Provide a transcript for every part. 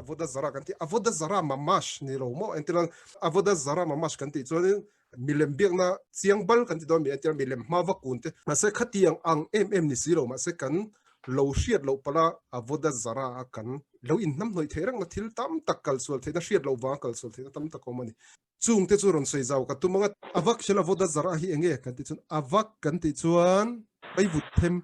avoda zara kan ti avoda zara mamash ni lo mo entilang avoda zara mamash kan ti chuan milem biak na chiang bal kan ti do mi entilang milem mawa kun te ma se khatiang ang ni si lo ma se kan lo hriat lo pala avoda zara kan lo in nam noi therang na thil tam tak kal sol the na hriat lo wa kal sol the na tam tak ko mani chung te chu ron sei zaw ka tumanga avak shela avoda zara hi enge kan ti chun avak kan ti chuan ai vut them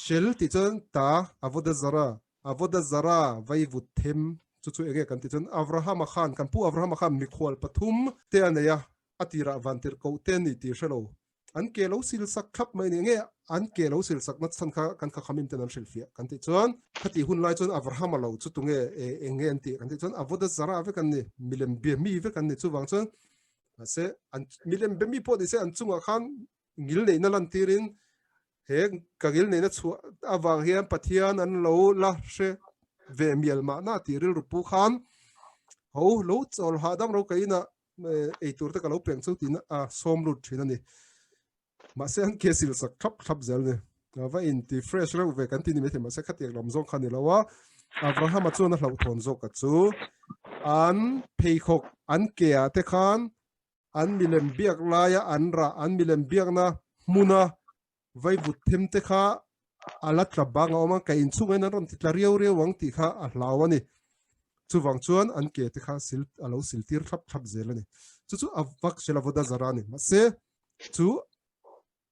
shel ti chuan ta avoda zara vai vut them chu chu enge kan ti chun avraham khan kan pu avraham khan mi khwal pathum te aneya atira vantir ko te ni ti shelo an ke lo sil sak khap mai ni nge an ke lo sil sak nat san kha kan kha khamin ten an shilfia kan ti chuan khati hun lai chuan avraham lo chu tunge enge an ti kan ti chuan avoda zara ve kan ni milem be mi ve kan ni chu wang chuan ase an milem be mi po ni se an chunga khan ngil nei na lan tirin he kagil nei na chu awang hian pathian an lo la she ve mial ma na ti ril rupu khan ho lo chol ha dam ro kaina ei tur te ka lo peng chu tin a som lut thina ni ma se an ke sil sak thap zel ne va in ti fresh ro ve kan ti ni me the ma se khatek lam zong khan ni lawa avraham chu na hlau thon zo ka chu an pheikhok an ke a te khan an milem biak laya an ra an milem biak na muna vai vut them te kha alatra banga oma ka in chunga na ron ti tla riau wang ti kha a hlawani chu wang chuan an ke te kha sil alo sil tir thap zel ani chu avak shela voda zarani ma se chu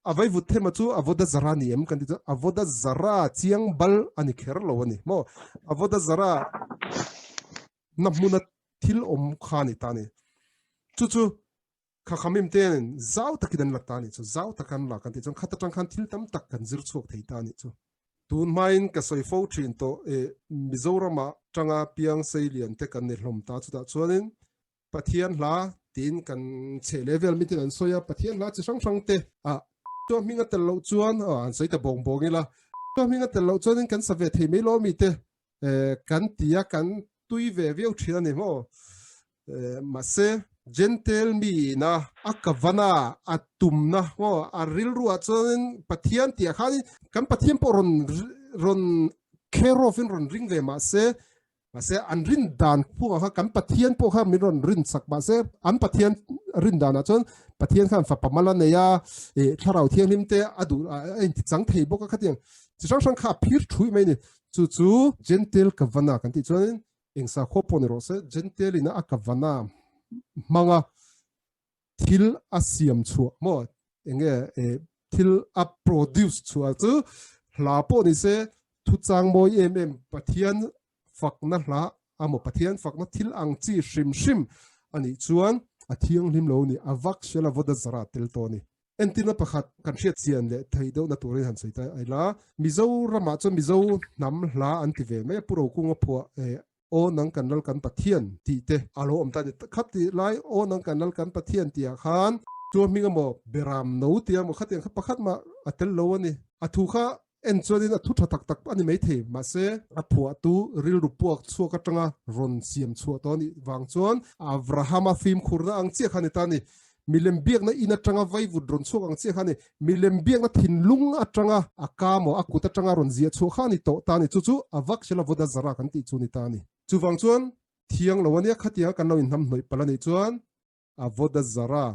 avai vut them chu avoda zara ni em kan ti avoda zara chiang bal ani kher lo ani mo avoda zara na muna thil om khani tani chu kha khamim ten zau takidan latani chu zau takan la kan ti chon khata tang khan thil tam tak kan zir chok thei tani chu tun main ka soi fo thin to mizorama tanga piang sei lian te kan ni hlom ta chu ta chuanin pathian hla tin kan che level mitin an soya pathian hla chi sang te a to minga tel lo chuan an sei ta bong ila to minga tel lo chuan kan save thei me lo mi te kan tia kan tui ve veu thina ni mo ma se gentle mi na akavana atumna mo aril ruwa chuan pathian tia khani kan pathian po ron kherofin ron ring ve ma se an rin dan pu ha kan pathian po kha mi ron rin sak ma se an pathian rin dan a chuan pathian khan fa pamala ne ya tharau thiang him te adu en ti chang thei boka khatiang chi sang kha phir thui mai ni chu gentle kavana kan ti chuan engsa khopo ni ro se gentle ina akavana manga thil asiam chu mo enge thil a produce chu chu hla po ni se thu chang moi em pathian fakna hla amo pathian fakna thil ang chi shrim ani chuan a thiang hlim lo ni avak shela voda zara tel to ni entina pakhat kan hriat chian le theido na turin han seita aila mizo rama chu mizo nam hla an ti ve me puro kunga phua o nang kanal kan pathian ti te alo om ta khat ti lai o nang kanal kan pathian ti khan chu minga mo beram no ti mo khateng kha pakhat ma atel lo ani athu kha en chodin athu tak ani mai the ma se aphua tu ril rupuak chu ka tanga ron siam chu to ni wang chuan avrahama fim khurna ang che khani ta ni milem biak na ina tanga vai vud ron chu ang che khani milem biak na thin lung atanga akamo akuta tanga ron zia chu khani to ta ni chu avak shela voda zara kan ti chu ni ta ni chu wang chuan thiang lawania khatia kan lo in ham noi palani chuan avoda zara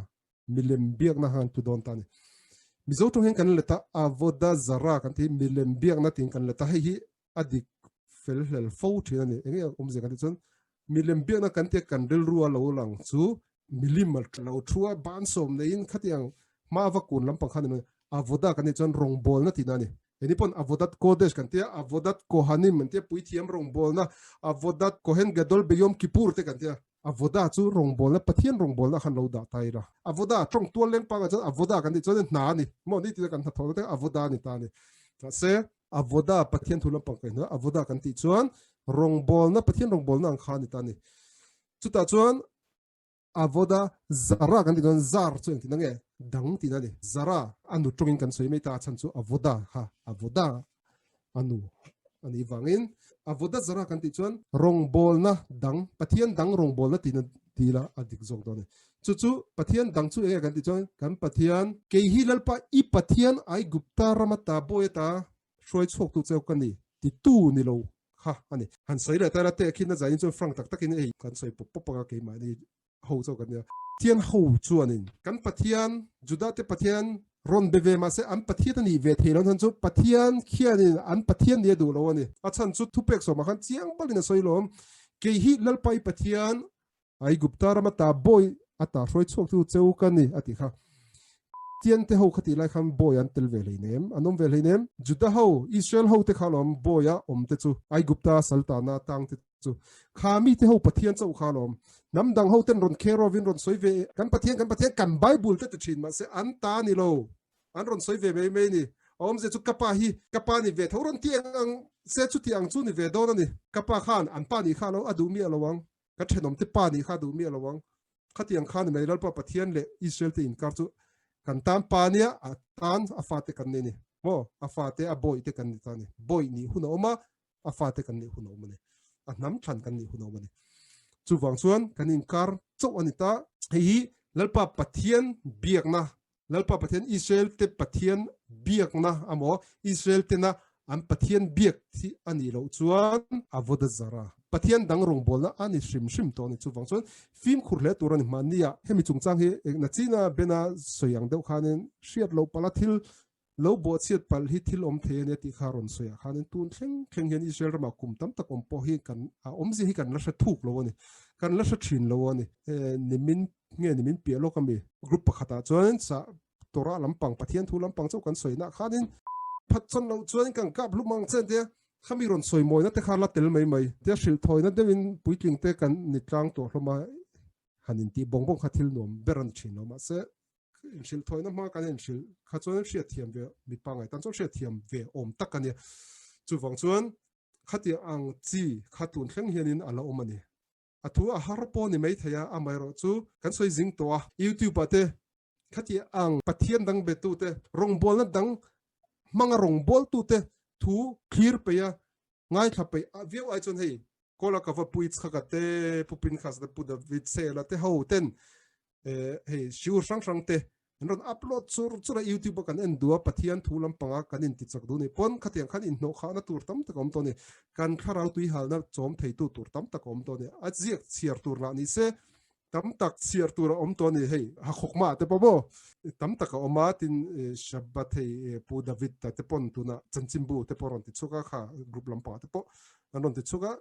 milem biak na han tu don ta ni mizo to hen kan leta avoda zara kan ti milem biak na tin kan leta hi adik fel hel fo thina ni enge omze kan ti chuan milem biak na kan te kan del ruwa lo lang chu milimal lo thua ban som nein khatiang ma va kun lam pakhan ni avoda kan ni chuan rong bol na tina ni eni pon avodat kodesh kan te avodat kohanim man te pui thiam rong bol na avodat kohen gadol beyom kipur te kan te avoda chu rong bol na pathian rong bol na khan lo da taira avoda tong tual leng pa cha avoda kan ti chuan na ni mo ni ti kan tha thol te avoda ni ta ni ta se avoda pathian thulam pang kai na avoda kan ti chuan rong bol na pathian rong bol na ang kha ni ta ni chu ta chuan avoda zara kan ti don zar chu ti nange dang ti na ni zara anu tungin kan soi mai ta chan chu avoda ha avoda anu ani wangin avoda zara kan ti chuan rong bol na dang pathian dang rong bol na ti la adik zong do ni chu pathian dang chu e kan ti chuan kan pathian ke hi lalpa I pathian ai gupta ramata boeta shroi chok tu cheu kan ni ti tu ni lo ha ani han soi le ta la te khin na zain chu frank tak takin ei kan soi pop pop ka ke ma ni ho zo kan ya tian ho chuanin kan pathian juda te pathian ron beve ma se an pathian ni ve theiron han chu pathian khianin an pathian ni du lo ni a chan chu thupek so ma khan chiang balina soilom ke hi lalpai pathian ai gupta rama ta boy ata roi chuak tu cheu kan ni ati kha tian te ho khati lai kham boy an tel ve leinem anom ve leinem juda ho israel ho te khalom boya om te chu ai gupta saltana tang te chu khami te ho pathian chau khalom nam dang ho ten ron khero vin ron soi ve kan pathian kan bible te chin ma se an ta ni lo an ron soi ve me ni om se chu kapa ni ve thoron tiang ang se chu tiang chu ni ve don ni kapa khan an pa ni khalo adu mi alawang ka thenom te pa ni kha du mi alawang khatiang khan me ral pa pathian le israel te in kar chu kan tam pa nia a tan afate kan ni mo afate a boy te kan ni ta ni boy ni huna oma afate kan ni huna oma ni a nam than kan ni huna oma ni chu wang chuan kan in kar chau anita hi lalpa pathian biak na lalpa pathian israel te pathian biak na amo israel te na an pathian biak thi ani lo chuan avoda zara pathian dang rong bol na ani shrim to ni chu wang chuan film khurle turan mania hemi chungchang hi na china bena soyang deuh khanin hriat lo palathil lo bo chiat pal hi thil om the ne ti kharon soya khanin tun thleng hian israel ma kum tam tak om po hi kan a om ji hi kan la sha thuk lo ni kan la sha thin lo ni nimin pe lo kami group pakhata chuan sa tora lampang pathian thu lampang chau kan soina khanin phat chon lo chuan kan kap lumang chen te khami ron soi moi na te khala tel mai te hril thoi na devin puitling te kan ni tlang to hloma hanin ti bongbong khathil nom beran thin no ma se hril thoi na ma kan en hril kha chuan hriat thiam ve mi pangai tan chu hriat thiam ve om tak ani chu wang chuan khati ang chi khatun thleng hianin ala omani athu a harpo ni mai thaya a mai ro chu kan soi jing to youtube ate khati ang pathian dang be tu te rong bol na dang manga rong bol tu te thu clear pe ya ngai kha pe view ai chon hei kola ka va puits kha ka te pupin khas da pu da vit se la te ho ten hei shur sang te ron upload sur youtube kan en dua pathian thulam panga kan in ti chak du ni pon khatiang khan in no kha na tur tam ta kom to ni kan kharau tui hal na chom thei tu tur tam ta kom to ni a jiak chiar tur na ni se tam tak chiar tur om to ni hei ha khokma te pa bo tam tak oma tin shabbat hei pu david ta te pon tu na chanchimbu te poron ti chuka kha group lampa te po anon ti chuka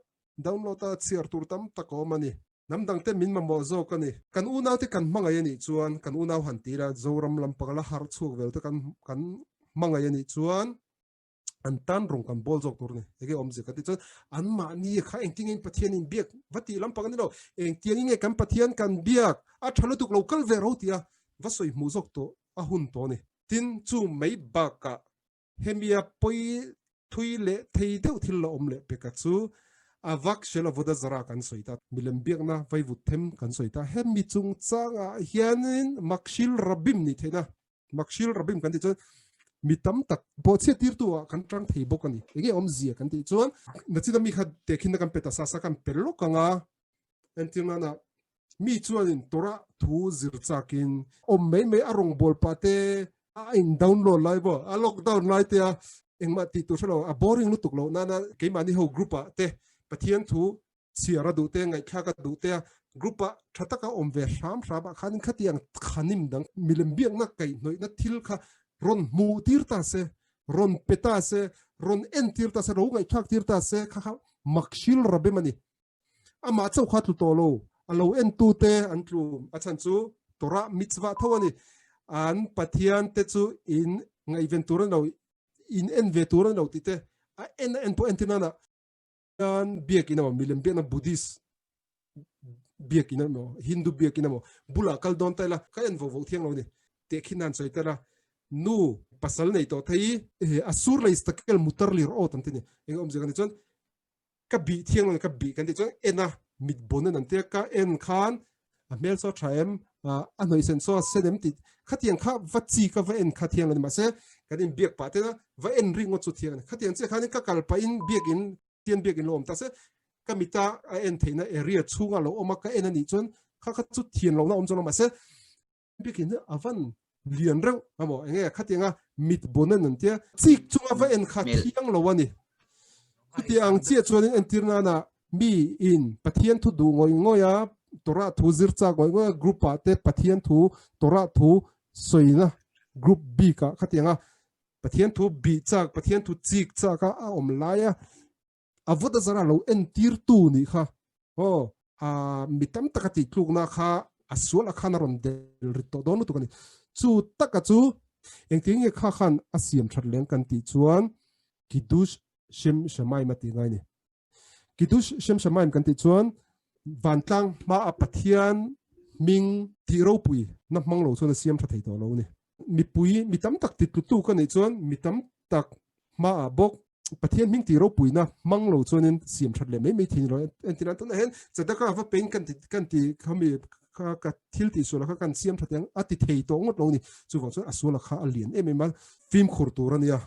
download ta chiar tur tam tak oma ni namdang te min mamo zo ka ni kan unaw te kan mangay ni chuan kan unaw han tira zoram lampang la har chuk vel te kan mangay ni chuan an tan rong kan bol jok tur ni ege omje ka ti chuan an ma ni kha engting in pathian in biak vati lampang ni lo engting in kan pathian kan biak a thalo tuk local ve ro tia vasoi mu jok to a hun to ni tin chu mai ba ka hemia poi thui le thei deuh thil lo om le peka chu avak shela voda zara kan soita milem biak na vai vutem kan soita hem mi chung changa hianin makshil rabim ni thena makshil rabim kan ti chuan mi tam tak bo che tir tu kan tang thei bok ani ege om zia kan ti chuan nachina mi kha tekhin kan peta sa kan pello kanga entina na mi chuan in tora thu zir chakin om mei arong bol pate a in download live a lockdown lai te engma ti tu shalo a boring lutuk lo na ke mani ho group a te pathian thu chiara du te ngai kha ka du te grupa thataka omve ram raba khan khatiang khanim dang milem biak na kai noi na thil kha ron mu tirta se ron peta se ron en tirta se ro ngai thak tirta se kha makshil rabe mani ama chau kha tu to lo alo en tu te an tlu achan chu tora mitzwa thawani an pathian te chu in ngai ventura no in en vetura no ti te a en po entinana an biak ina milem biak na buddhist biak ina mo hindu biak ina mo bula kal don taila ka en vo thiang lo ni te khinan choi tala nu pasal nei to thei asur la istakel mutar lir o tam tini engom jegan chon ka bi thiang lo ka bi kan ti chon ena mit bonen an te ka en khan a mel so traem a noi sen so senem ti khatiang kha vachi ka va en khathiang lo ma se kadin biak pa te na va en ringo chu thiang khatiang che khan ka kal pa in biak in tian biak in lom ta se kamita a en theina area chunga lo oma ka en ani chon kha chu thian lo na om chon ma se biak in avan lian rang amo enge khatinga mit bonen an tia chik chunga va en kha thiang lo wani ti ang chia chuan in entirna na mi in pathian thu du ngoi a tora thu zir cha ngoi group pa te pathian thu tora thu soina group b ka khatianga pathian thu b chak pathian thu chik chaka a om laia avoda zara lo entir tu ni kha mitam takati tluk na kha aswal akhana ron del rito donu tu kani chu taka chu engting e kha khan asiam thatleng kan ti chuan kidush shem shamai mati ngai ni kidush shem shamai kan ti chuan vantlang ma a pathian ming ti ro pui na manglo chuan asiam thathei to lo ni mi pui mitam tak ti tu kan ni chuan mitam tak ma a bok pathian ming ti ro pui na manglo chuan in siam thatle me thin ro entina to na hen chadaka va pen kan ti khami ka thil ti sola kha kan siam thateng ati thei to ngot lo ni chuwang chuan asula kha alien em film khur tur ania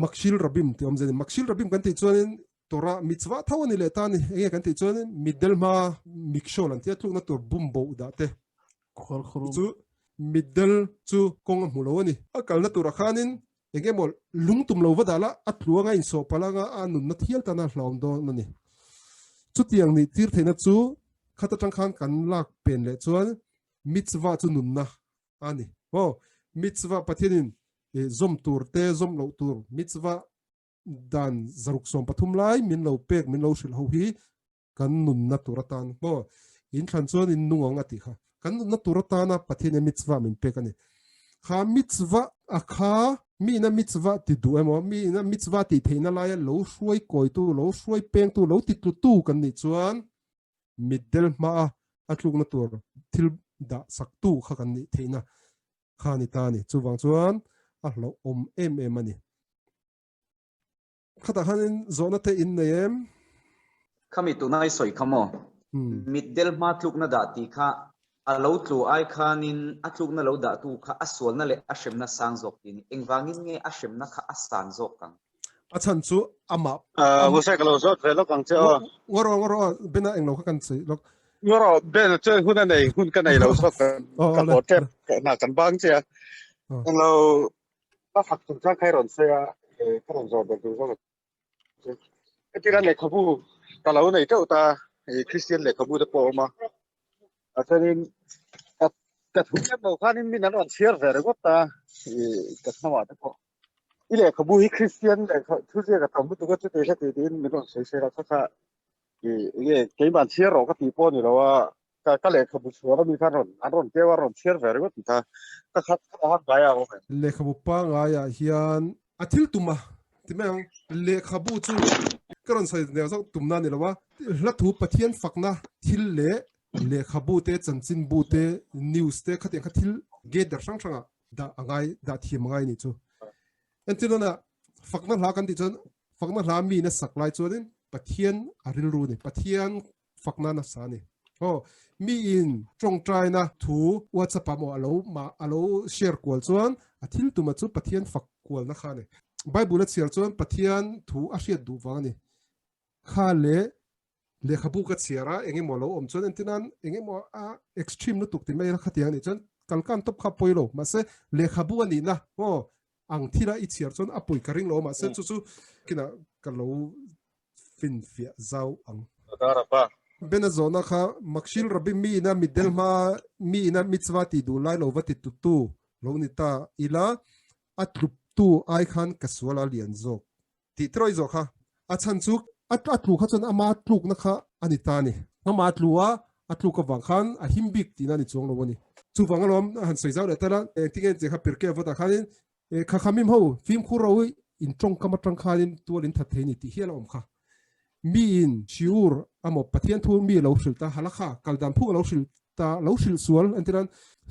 makshil rabim ti omzen makshil rabim kan ti chuan tora mitzwa thawani le ta ni enge kan ti chuan middle ma mikshol an ti atluk na tur bumbo da te khol khuru chu middle chu kong mulo ni akal na tur khanin enge mol lungtum lo wadala atluanga in so palanga anun na thial ta na hlawm do ni chu tiang ni tir theina chu khata tangkhang kan lak pen le chuan mitzwa chu nun na ani mitzwa pathianin zom tur te zom lo tur mitzwa dan zaruk som pathum lai min lo pek min lo shil ho hi kan nun na turatan in than chuan in nungong ati kha kan nun na turatana pathian mitzwa min pek ani kha mitzwa akha mi na mitzwa ti du emo mi na mitzwa ti theina lai lo hruai koi tu lo hruai peng tu lo ti tu kan ni chuan middle ma atluk na tur thil da saktu kha kan ni theina kha ni ta ni chuwang chuan a lo om em ani khata hanin zona te in nayem khami tu nai soi khamo middle ma tluk na da ti kha alo tlu ai khanin atluk na lo da tu kha aswal na le ashem na sang zok tin engwangin nge ashem na kha asan zok kang achan chu ama wo sai ka lo zot ve lo kang che ngoro bena englo kha kan sei lok ngoro ben che hun nei hun ka nei lo zot ka bo tep na kan bang che englo ta phak tu cha khai ron se ka ron zot be tu zot cái này le khabu ta lo nei to ta Christian le khabu da po ma cho nên cái thu nhập đầu khan mình nói share về rồi ta cái nào đó có ý là khabu hi Christian là thu nhập cái thằng tụi cái cái cái tiền mình nói share là sao cái bản share rồi cái tipo này là cái le khabu số đó mình khan rồi anh rồi cái vào share về rồi ta cái khác khác cái à le khabu pa ngaya hian athil tuma timang le khabu chu karon sai ne zo tumna ni lawa la thu pathian fakna thil le khabu te chanchin bu te news te khate khathil ge dar sang sanga da angai da thim ngai ni chu entilona fakna hla kan ti chon fakna hla mi na saklai chuanin pathian aril ru ni pathian fakna na sa ni mi in trong trai na thu whatsapp mo alo share kwal chuan athil tuma chu pathian fak kwal na kha ni bible chial chuan pathian thu a hriat du wang ni kha le khabu ka chiara enge mo lo om chuan entinan enge mo a extreme nu tuk ti mai kha tiang ni chuan kalkan top kha poilo ma se le khabu ani na ang thira I chiar chuan apoi karing lo ma se chu kina kalo fin fia zau ang darapa bena zona kha makshil rabbi mi na middle ma mi na mitzwa ti du lai lo wati tu lo ni ta ila atlup tu ai khan kaswala lian zo ti troi zo kha achan chu atlu kha chon ama tluk na kha ani ta ni ama tluwa atlu ka wang khan a himbik ti na ni chong lo ni chu wang lom han soi zau le ta la tingen je kha pirke vota khanin kha khamim ho film khu ro in tong kama tang khalin tualin that theini ti hial om kha mi in shiur amo pathian thu mi lo shil ta halakha kaldam phu lo shil ta lo shil sual antiran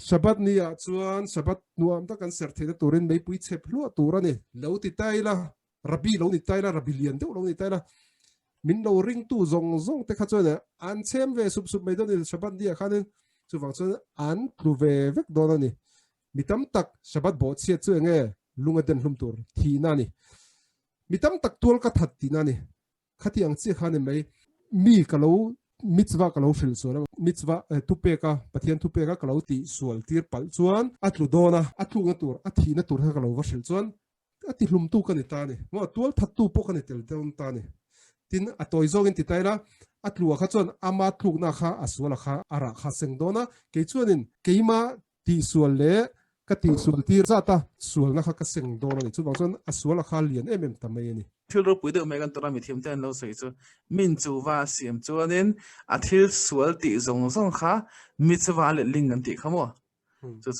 shabat ni a chuan shabat nuam ta kan ser theina turin mei pui chep lu tura ni lo ti taila rabi lo ni taila rabi lian de lo ni taila min lo ring tu zong te kha chuan an chem ve sup mai don ni shabat dia khanin chu wang chuan an tlu ve vek don ani mitam tak shabat bo chia chu nge lunga den hlum tur thi na ni mitam tak tual ka that ti na ni khati ang chi khan mai mi ka lo mitzwa ka lo shil so mitzwa tupe ka pathian tupe ka lo ti sual tir pal chuan atlu dona atlu nga tur athi na tur ka lo wa shil chuan ati hlum tu kan ta ni mo tual that tu po kan tel teun ta ni tin atoi zong in ti tai la atlua kha chon ama thluk na kha aswala kha ara kha seng dona ke chuanin keima ti sual le ka ti sual ti zata sual na kha ka seng dona ni chu bang chon aswala kha lian tamai ni thil ro pui de me kan tora mi thim ten lo sei chu min chu wa siam chuanin a thil sual ti zong zong kha mi chwa le ling kan ti khamo chu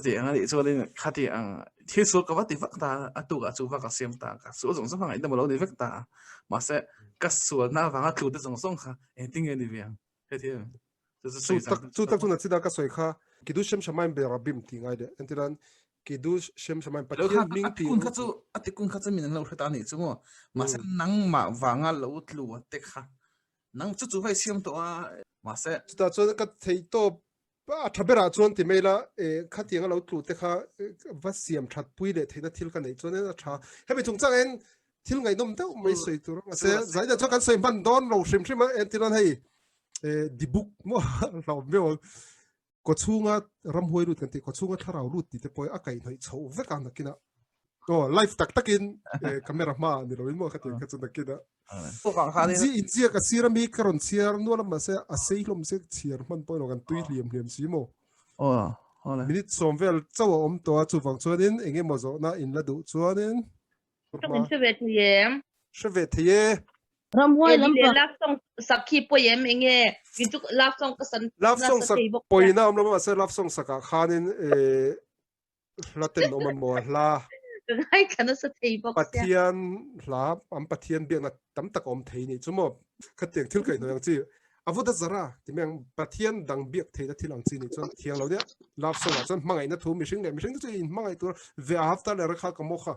ti anga ri chuanin khati ang thil sual ka wa ti vak ta atu ga chu wa ka siam ta ka su zong zong ngai da lo ni vek ta ma se ka sual na wa nga thu de zong zong kha e ting ni viang he thi chu tak chu na chida ka soi kha kidu shem shamaim be rabim ti ngai de entiran kidu shem shamaim pathian ming ti kun kha chu ati kun kha chu min lo thata ni chu mo ma se nang ma wanga lo tlu te kha nang chu chu vai siam to a ma se chuta chu ka thei to pa thabera chuan ti mela e khati nga lo tlu te kha va siam that pui le theina thil ka nei chuan na tha hebe chung chang en thil ngai nom te mai soi tur ma se zai da chu kan soi man don lo shrim shrim entiran hei di book mo lo me ko chunga ram hoi lut kan ti ko chunga tharau lut ti te poi akai noi chho veka na kina live tak takin camera ma ni lo mo khati ka chu na kina ko kang kha ni ji ka sirami karon siar no la ma se a sei hlom se chiar man poi lo kan tui liam si mo hola minute somvel chaw om to chu wang chuanin enge mo zo na in la du chuanin Mình sẽ về thì em shave thie ram hoi em lam đi lap song sakhi po em enge kin chu lap song ka san love song sak poina om lo ma se love song saka khanin laten oman mo la hai kan sa thei bok pathian la am pathian biak na tam tak om thei ni chumo khateng thil kai no yang chi avoda zara timeng pathian dang biak thei na thilang chi ni chon thiang lo dia love song chon mangai na thu mishing chu in mangai tur ve after le rakha ka mo kha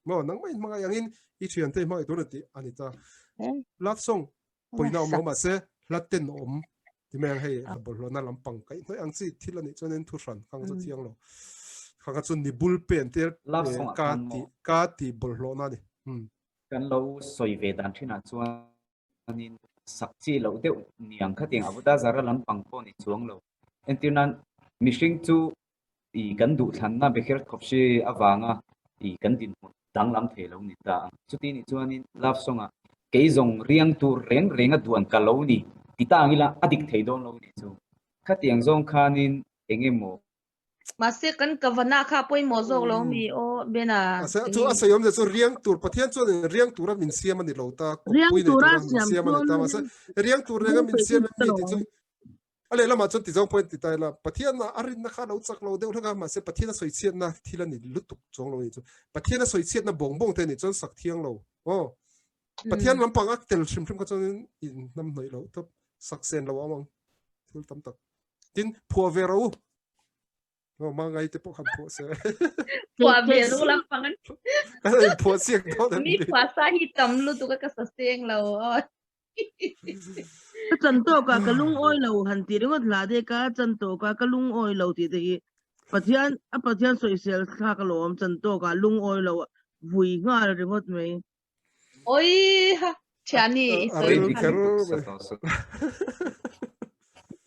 mo nang mai mangai angin I thian te mangai tur ti anita love song poina om lo ma se laten om timeng hei bol lo na lampang kai noi ang chi thilani chonen thu ran khang chu thiang lo khang chu ni bul pen te ka ti bol lo na ni kan lo soi ve dan thina chuan in sakchi lo deuh niang khating abuda zara lampang po ni chuang lo entinan mishing chu I kan du than na bekhel khopsi awanga I kan din dang lam the lo ni ta chuti ni chuan in love song a keizong riang tu reng renga duan ka lo ni tita angila adik thei don lo ni chu khatiang zong khanin engemo mà sẽ kan kavana kha poi mo zok lo mi o bena asa chu asayom de chu riang tur pathian chu riang tur min siam ani lo ta pui ne tur siam ani ta ma sa riang tur renga min siam mi ti chu ale lama chu ti jong point ti tai la pathian na arin na kha lo chak lo de thanga ma se pathian soi chiat na thilani lutuk chong lo ni chu pathian soi chiat na bong bong te ni chon sak thiang lo pathian lampang ak tel shrim shrim ka chon in nam noi lo to sak sen lo amang thil tam tak tin phua ve ro mangai te po khan po se qua về lu lam pangan cái po siak to da mi kwa sa hi tam lu tu ka sa seng lo chan to ka lung oi lo han ti ringot la de ka chan to ka lung oi lo ti de pathian soi sel kha ka lo am chan to ka lung oi lo vui nga ringot me oi ha chani Ari isoi dikar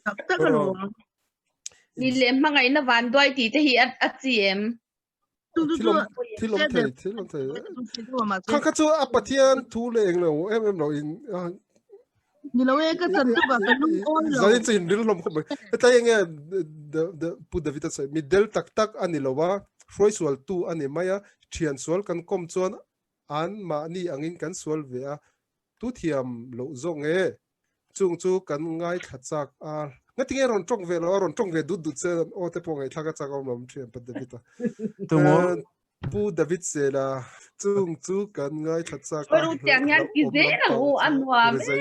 ta ka lo ni lem mangai na van doi ti te hi at cm thilom thei khang kha chu apathian thu le eng lo em lo in ni lo e ka chan to ka lung oi lo zain chin dil lom ko ta eng the put the vita sai middle tak ani lo wa froi sual tu ani maya thian sual kan kom chuan an ma ni angin kan sual ve a tu thiam lo zong e chung chu kan ngai thachak a ngating ron tong ve lo ron tong ve du che o te po ngai thaka chak om lom thiam pat devita tumo pu david se la chung chu kan ngai thachak ru tiang yan ki ze na u anwa me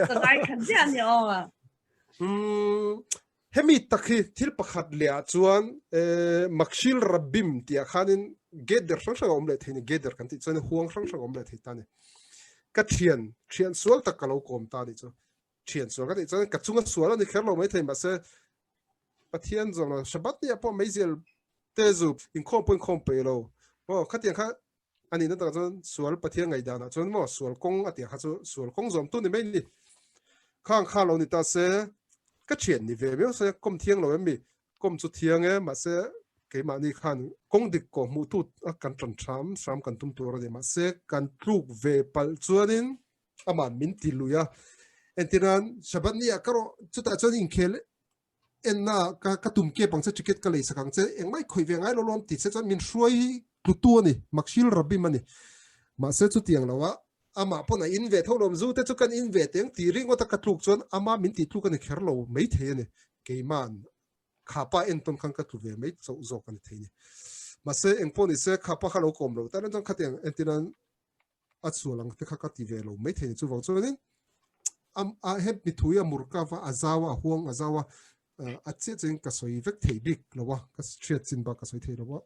ka kai khan ja ni o hemi takhi thil pakhat lia chuan makshil rabbim tia khanin geder sang om le thini geder kan ti chuan huang sang om le thei ta ni ka thian sual tak ka lo kom ta ni chu thian sual ka ti chuan ka chunga sual ani kher lo mai thei ma se pathian zong lo shabat ni apo meizel tezu in khom pe lo khatiang kha ani na ta chuan sual pathian ngai da na chuan mo sual kong atia kha chu sual kong zom tu ni mai ni khang kha lo ni ta se cái chuyện này về biết sao công thiêng rồi em bị công chút thiêng ấy mà sẽ cái mà này khan công địch có mu tu kan tran sam kan tum tu ra de ma se kan truk về pal chuanin aman min ti luya entinan shabat ni akaro chuta chuanin khel en na ka tum ke pangsa ticket ka le sakang che engmai khoi ve ngai lo lom ti se chuan min hruai tu tu ni maksil rabbi mani ma se chu tiang lawa ama pona in ve tholom zu te chu kan in ve teng ti ring ota ka tluk chuan ama min ti tluk kan kherlo mai the ni ke man khapa en ton kan ka tu ve mai zo zo kan the ni ma se eng poni se khapa khalo kom lo ta ran khateng entinan atsulang te kha ka ti ve lo mai the ni chu wang chuanin a heb mi thuya murka wa azawa huang azawa a che cheng ka soi vek thei bik lawa ka stretch chin ba ka soi thei lawa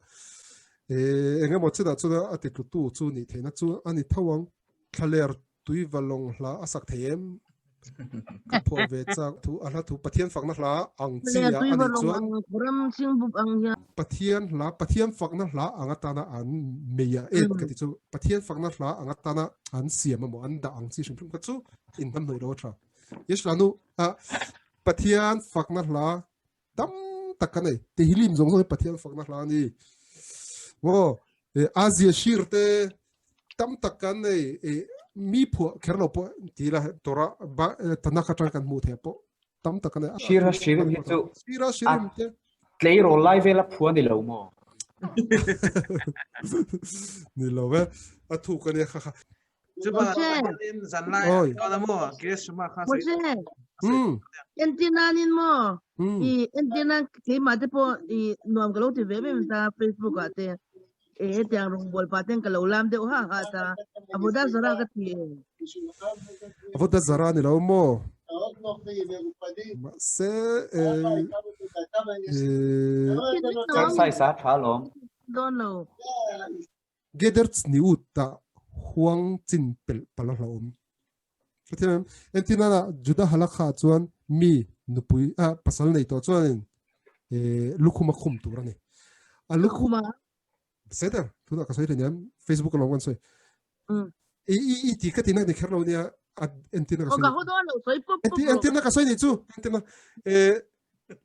enga mo chuda chuda ati tu chu ni theina chu ani thawang khaler tui valong hla asak theim ka pho ve chak thu ala thu pathian fakna hla ang chi ya ani chuan ram sing bu ang ya pathian fakna hla anga tana an meya et ka ti chu pathian fakna hla anga tana an siam mo an da ang chi shum ka chu in tam noi lo tha yes lanu a pathian fakna hla tam takanai te hilim zong zong pathian fakna hla ni wo Asia shirte tam takanai mi phu kherlo po tila tora ba tanaka tang kan mu the po tam takanai shira hi chu shirim te tlei ro live la phuan ni lo mo ni lo ve a thu kan ya kha chứ bà in dàn lại đó là mua cái số mà khác mo se entina nin mo i entina ke ma te po i nuam ka lo ti ve me ta Facebook ate tiang rong bol paten ka lo lam de ha ha ta abuda zara ka ti avoda zara ni lo mo se sai sa tha lom don lo geders ni uta huang chin pel palahom pathian entina na juda halakha chuan mi nupui a pasal nei to chuan lukhuma khum turani a lukhuma seder tu na ka soi reniam Facebook lo wan soi i ti ka tinak ni kherlo nia entina ka o soi ka ho don lo soi pop entina ka soi ni chu entina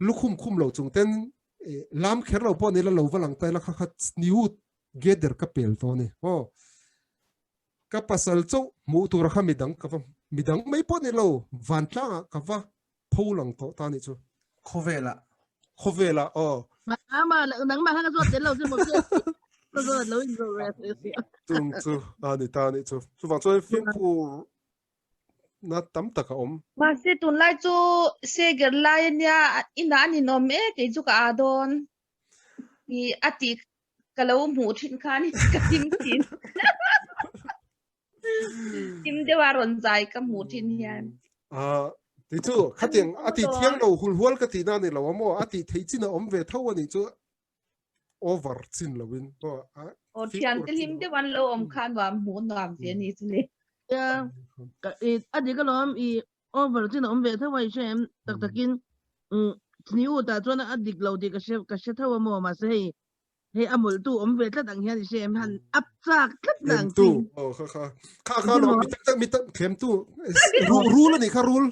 lukhum khum lo chung ten lam kherlo po ni la lo walang tai la kha kha niut geder ka pel to ni ho ka pasal chu mu tur kha midang mai po ni lo van tla ka va pholang to ta ni chu khovela mà nắng mà hang ruột đến lâu chứ một cái rồi lâu rồi tung chu ani ta ni chu chu wang choi phim pu na tam taka om mà sẽ tuần lại chú sẽ gặp lại nha in đã nhìn nó mẹ cái chú cả đòn thì ati cái lâu mù trên khán cái tim tim để vào rộn dài cái mù trên nhà ti chu khating ati thiang lo hulhual ka ti na ni lo mo ati thei china om ve thaw ani chu over chin lowin o thian te lim de wan lo om khan wa mu nam te ni chule ya adi ka lom i over chin om ve tha wai shem tak takin ni u ta chona adik lo di ka she thaw mo ma se he amul tu om ve tla dang hian shem han ap chak tlat dang tu kha lo mi tak khem tu rule ni kha rule